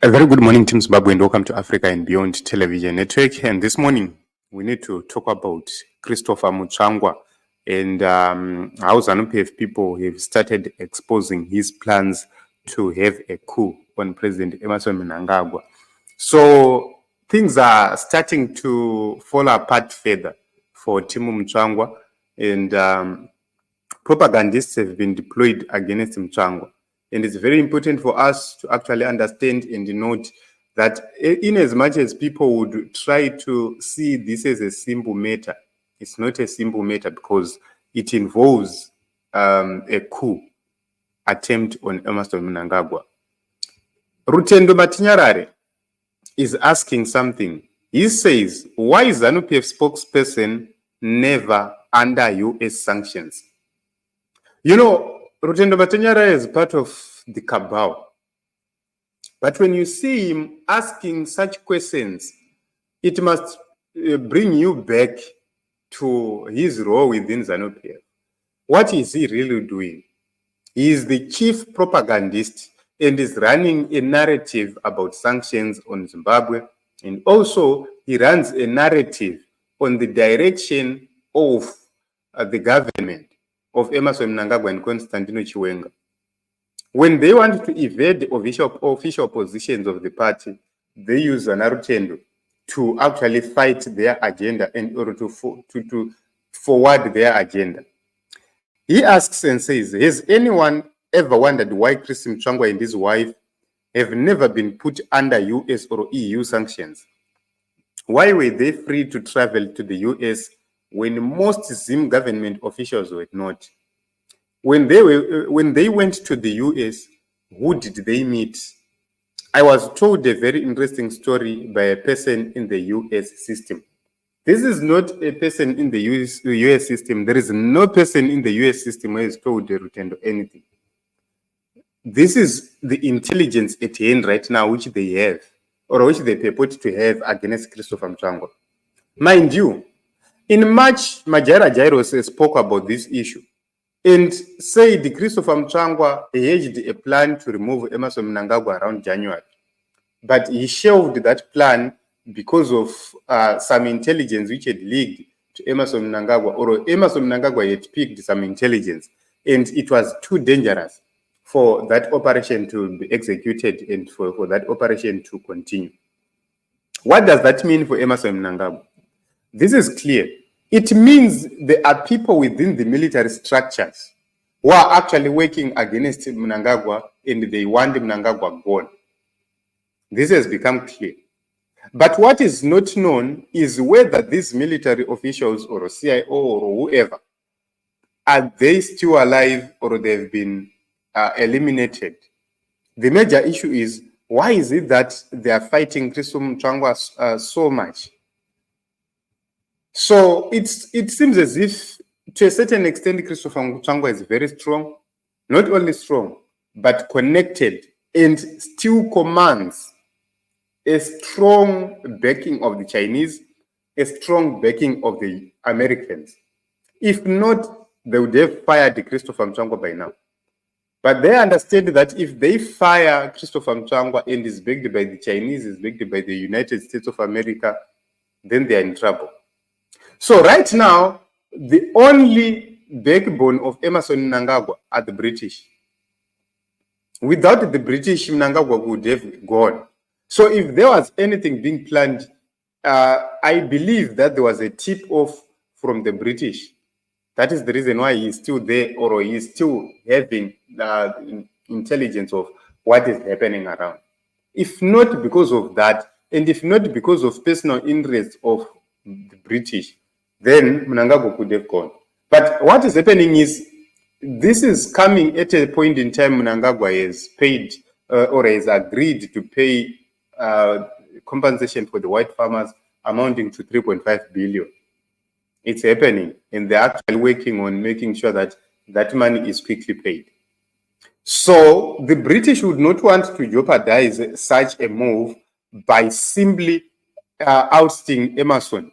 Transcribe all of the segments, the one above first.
A very good morning, Team Zimbabwe, and welcome to Africa and Beyond Television Network. And this morning, we need to talk about Christopher Mutsvangwa and how ZANU-PF people have started exposing his plans to have a coup on President Emmerson Mnangagwa. So things are starting to fall apart further for Timu Mutsvangwa, and propagandists have been deployed against Mutsvangwa. And it's very important for us to actually understand and note that in as much as people would try to see this as a simple matter, it's not a simple matter because it involves a coup attempt on Emmerson Mnangagwa. Rutendo Matinyarare is asking something. He says, why is ZANU-PF spokesperson never under US sanctions? You know, Rutendo Matinyarare is part of the cabal. But when you see him asking such questions, it must bring you back to his role within ZANU-PF. What is he really doing? He is the chief propagandist and is running a narrative about sanctions on Zimbabwe. And also, he runs a narrative on the direction of the government of Emmerson Mnangagwa and Constantino Chiwenga. When they want to evade the official positions of the party, they use Rutendo to actually fight their agenda in order to forward their agenda. He asks and says, has anyone ever wondered why Chris Mutsvangwa and his wife have never been put under US or EU sanctions? Why were they free to travel to the US when most Zim government officials were not? When they went to the US, who did they meet? I was told a very interesting story by a person in the US system. This is not a person in the US system. There is no person in the US system who has told Rutendo anything. This is the intelligence at hand right now, which they have, or which they purport to have against Christopher Mutsvangwa. Mind you, in March, Majara Jairos spoke about this issue and said Christopher Mutsvangwa hedged a plan to remove Emmerson Mnangagwa around January. But he shelved that plan because of some intelligence which had leaked to Emmerson Mnangagwa, or Emmerson Mnangagwa had picked some intelligence, and it was too dangerous for that operation to be executed and for that operation to continue. What does that mean for Emmerson Mnangagwa? This is clear. It means there are people within the military structures who are actually working against Mnangagwa and they want Mnangagwa gone. This has become clear. But what is not known is whether these military officials or CIO or whoever, are they still alive or they've been eliminated? The major issue is, why is it that they are fighting Christopher Mutsvangwa so much? So it seems as if, to a certain extent, Christopher Mutsvangwa is very strong, not only strong, but connected and still commands a strong backing of the Chinese, a strong backing of the Americans. If not, they would have fired Christopher Mutsvangwa by now. But they understand that if they fire Christopher Mutsvangwa and is backed by the Chinese, is backed by the United States of America, then they are in trouble. So right now, the only backbone of Emmerson Mnangagwa are the British. Without the British, Mnangagwa would have gone. So if there was anything being planned, I believe that there was a tip-off from the British. That is the reason why he is still there, or he is still having intelligence of what is happening around. If not because of that, and if not because of personal interest of the British, then Mnangagwa could have gone. But what is happening is, this is coming at a point in time Mnangagwa has paid or has agreed to pay compensation for the white farmers amounting to 3.5 billion. It's happening, and they're actually working on making sure that that money is quickly paid. So the British would not want to jeopardize such a move by simply ousting Emmerson,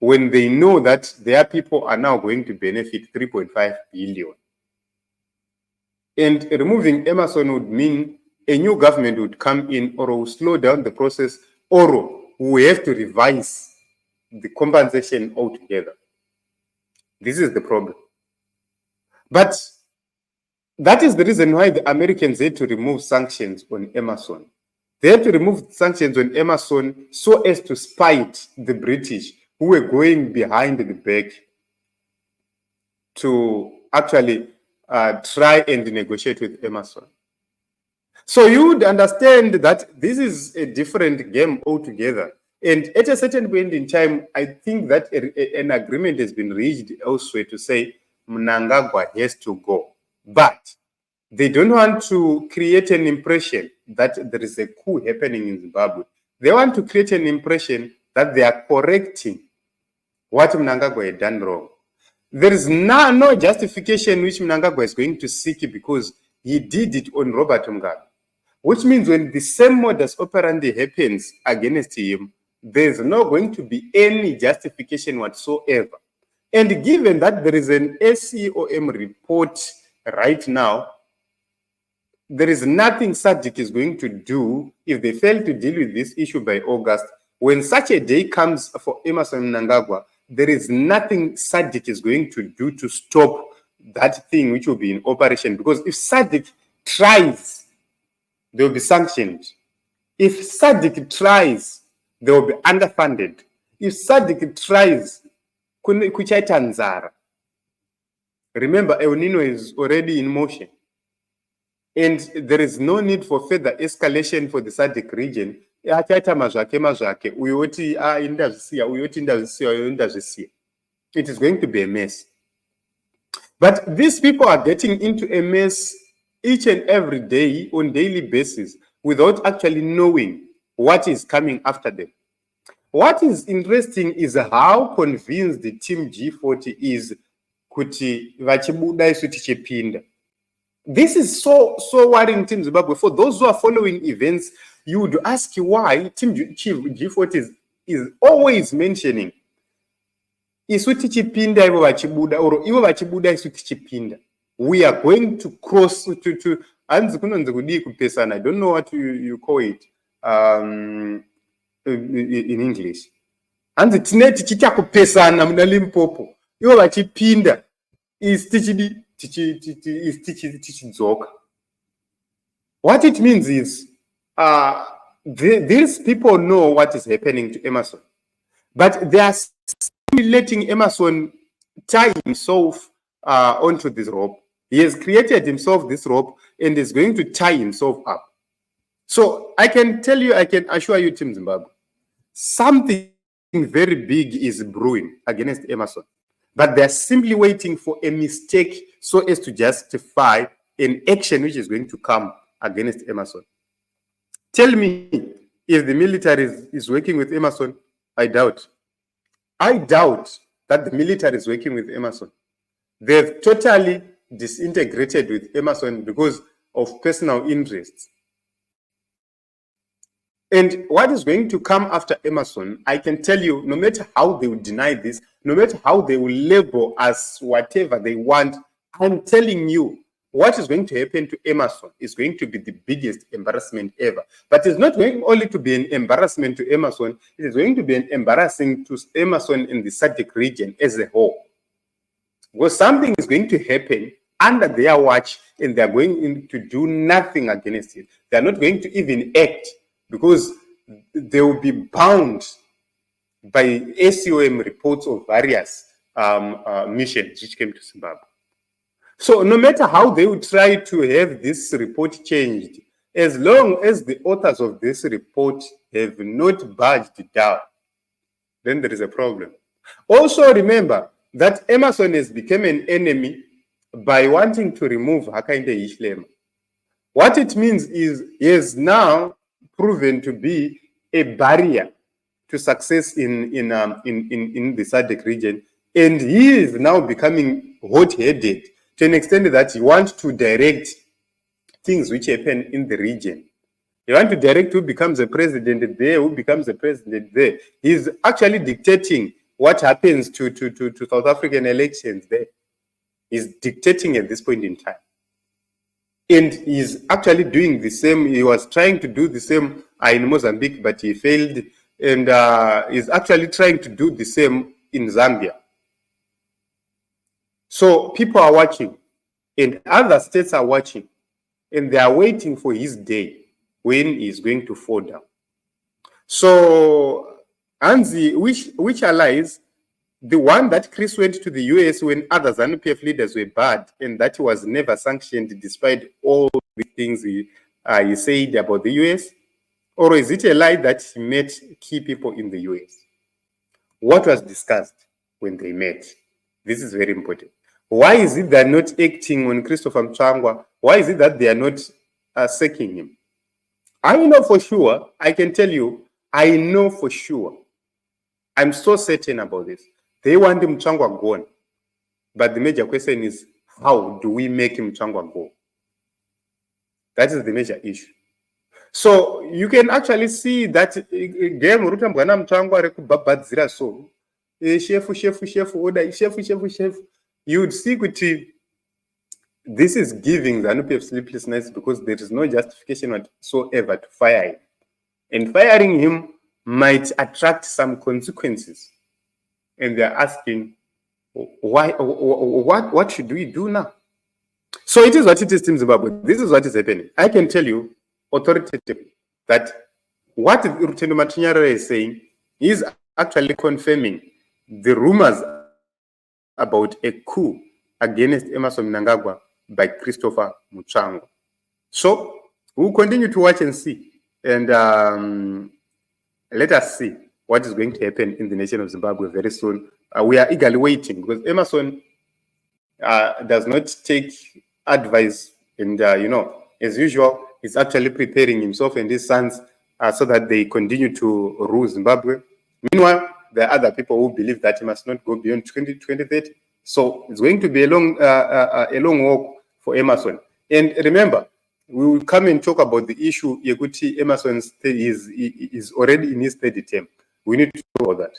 when they know that their people are now going to benefit 3.5 billion. And removing Emmerson would mean a new government would come in, or will slow down the process, or we have to revise the compensation altogether. This is the problem. But that is the reason why the Americans had to remove sanctions on Emerson. They had to remove sanctions on Emerson so as to spite the British, who were going behind the back to actually try and negotiate with Emerson. So you would understand that this is a different game altogether. And at a certain point in time, I think that an agreement has been reached elsewhere to say Mnangagwa has to go. But they don't want to create an impression that there is a coup happening in Zimbabwe. They want to create an impression that they are correcting what Mnangagwa had done wrong. There is no justification which Mnangagwa is going to seek because he did it on Robert Mugabe. Which means when the same modus operandi happens against him, there's not going to be any justification whatsoever. And given that there is an SCOM report right now, there is nothing SADC is going to do if they fail to deal with this issue by August. When such a day comes for Emerson Mnangagwa, there is nothing SADC is going to do to stop that thing which will be in operation. Because if SADC tries, they will be sanctioned. If SADC tries, they will be underfunded. If SADC tries, kuchaita nzara. Remember, El Nino is already in motion. And there is no need for further escalation for the SADC region. It is going to be a mess. But these people are getting into a mess each and every day on daily basis without actually knowing what is coming after them. What is interesting is how convinced the team G40 is kuti vachibuda isu tichipinda. This is so worrying Team Zimbabwe. For those who are following events, you would ask why Team G40 is always mentioning isu tichipinda ivo vachibuda or ivo vachibuda isu tichipinda. We are going to cross to I don't know what you call it in English. And the tineti chichakupesana muna Limpopo. Ivo vachipinda is tichidzoka. What it means is these people know what is happening to Emerson, but they are letting Emerson tie himself onto this rope. He has created himself this rope and is going to tie himself up. So I can tell you, I can assure you, Team Zimbabwe, something very big is brewing against Emerson. But they're simply waiting for a mistake so as to justify an action which is going to come against Emerson. Tell me if the military is working with Emerson. I doubt. I doubt that the military is working with Emerson. They've totally disintegrated with Emerson because of personal interests. And what is going to come after Emerson, I can tell you, no matter how they will deny this, no matter how they will label as whatever they want, I'm telling you, what is going to happen to Emerson is going to be the biggest embarrassment ever. But it's not going only to be an embarrassment to Emerson, it is going to be an embarrassing to Emerson in the SADC region as a whole. Because something is going to happen under their watch and they're going to do nothing against it. They're not going to even act, because they will be bound by SCOM reports of various missions which came to Zimbabwe. So no matter how they will try to have this report changed, as long as the authors of this report have not budged down, then there is a problem. Also remember that Emerson has become an enemy by wanting to remove Hakainde Hichilema. What it means is he has now proven to be a barrier to success in the SADC region, and he is now becoming hot-headed to an extent that he wants to direct things which happen in the region. He wants to direct who becomes the president there, who becomes the president there. He's actually dictating what happens to South African elections there. He's dictating at this point in time. And he's actually doing the same. He was trying to do the same in Mozambique, but he failed. And he's actually trying to do the same in Zambia. So people are watching, and other states are watching, and they are waiting for his day when he's going to fall down. So, Anzi, which allies, the one that Chris went to the US when other ZANU-PF leaders were bad, and that was never sanctioned despite all the things he said about the US? Or is it a lie that he met key people in the US? What was discussed when they met? This is very important. Why is it they're not acting on Christopher Mutsvangwa? Why is it that they are not sacking him? I know for sure, I can tell you, I know for sure, I'm so certain about this. They want Mutsvangwa gone. But the major question is, how do we make Mutsvangwa go? That is the major issue. So you can actually see that game Rutambwana Mutsvangwa rekubabadzira so. Chef, order, chef. You would see this is giving the ZANU-PF sleepless nights because there is no justification whatsoever to fire him. And firing him might attract some consequences. And they're asking, why? What should we do now? So it is what it is, Team Zimbabwe. This is what is happening. I can tell you authoritatively that what Rutendo Matinyarara is saying is actually confirming the rumors about a coup against Emmerson Mnangagwa by Christopher Mutsvangwa. So we'll continue to watch and see. And let us see what is going to happen in the nation of Zimbabwe very soon. We are eagerly waiting because Emmerson does not take advice. And, as usual, he's actually preparing himself and his sons so that they continue to rule Zimbabwe. Meanwhile, there are other people who believe that he must not go beyond 2030. So it's going to be a long walk for Emmerson. And remember, we will come and talk about the issue. Yekuti Emmerson is already in his third term. We need to talk about that.